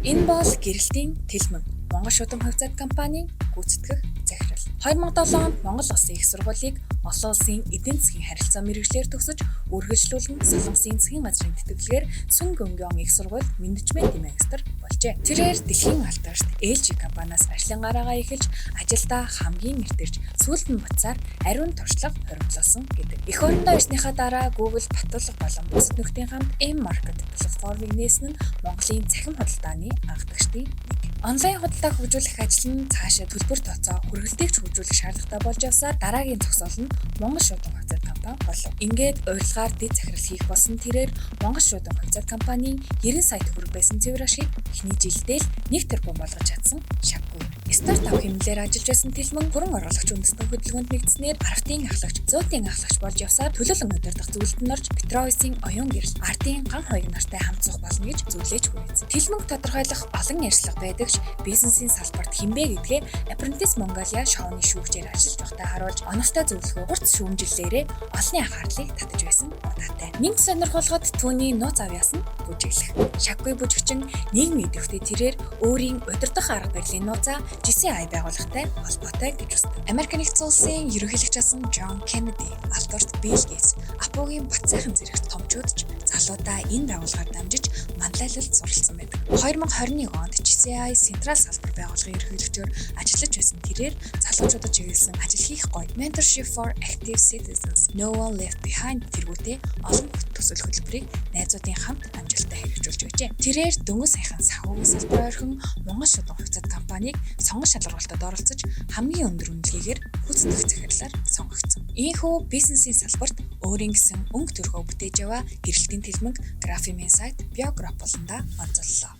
Энэ бол гэрэлтийн тэлмэн Монгол шударга хувьцаат компанийн гүйцэтгэх захирал. 2007 онд Монгол Улсын их сургуулийг олон улсын эдийн засгийн харилцаа мэргэжлээр төгсөж үргэлжлүүлэн Солонгосын засгийн газрын тэтгэлгээр Сүн Гөмгөөн их сургууль менежментийн магистр болжээ. Тэрээр дэлхийн алдарт LG компаниас ажлын гараагаа эхэлж ажилдаа хамгийн нэртэрж сүүлд нь буцаар ариун туршлага хоримтлуулсан гэдэг. Эх орондоо ирснийхаа дараа Google Батлуулга болон бусад нөхдийн хамт M-Market платформыг нээсэн нь Монголын цахим худалдааны анхдагчдын нэг. Онлайн худалдааг хөгжүүлэх ажил нь цаашаа төлбөр тооцоо хүргэлтийг ч хөгжүүлэх шаардлагатай болж явсаар дараагийн зогсоол нь Монгол шударга хувьцаат компани болов. Ингээд урилгаар дэд захирал хийх болсон тэрээр Монгол шударга хувьцаат компанийн 90 сая төгрөг байсан цэвэр ашгийг эхний жилдээ л 1 тэрбум болгож чадсан шаггүй. Стартап хэмнэлээр ажиллаж байсан тэлмэн бүрэн оруулагч үндэстэн хөдөлгөөнд нэгдснээр Артын ахлагч, Зөөлтийн ахлагч болж явсаар төлөөлөн удирдах зөвлөлтөнд орж Петровисын оюун гэрэл Артын ган хоёг нартай хамт суух болно гэж зөвлөж хүрээц. Тэлмэнг тодорхойлох олон ярьцлага байдагч бизнесийн салбарт хинбэ гэдгээ Apprentice Mongolia шоуны шүүгчээр ажиллаж байхдаа харуулж оновтой зөвлөгөө урт шүүмжлэлээрээ олонний анхаарлыг татаж байсан удаатай. Нэг сонирхолтой түүний нууц авьяас нь бүжиглэх. Шаггүй бүжигчин нийгмийн идэвхтэй тэрээр өөрийн удирдах арга барилын нууцаа GCI байгууллагатай холбоотой гэж үздэг. Америк нэгдсэн улсын ерөнхийлөгч асан John Kennedy, Алберт Bill Gates, Апогийн бат сайхан зэрэгт томчуудч залуудаа энэ байгууллагаар дамжиж манлайлалд суралцсан байдаг. 2021 онд GCI Централ салбар байгууллагын ерөнхийлөгчөөр ажиллаж байсан тэрээр залуучуудад чиглэсэн ажил хийх гоё Mentorship for Active Citizens, No One Left Behind тэргүүтээ олон төсөл хөтөлбөрийг найзуудын хамт амжилттай хэрэгжүүлж байжээ. Тэрээр дөнгөж саяхан санхүүгийн салбар орхин Монгол шударга хувьцаат компанийг сонгон шалгалтад оролцож хамгийн өндөр үнэлгээгээр гүйцэтгэх захирлаар сонгогдсон. Ийхүү бизнесийн салбарт өөрийн гэсэн өнгө төрхөө бүтээж яваа гэрэлтийн тэлмэнг Graphimen сайт Biograph болонда онцоллоо.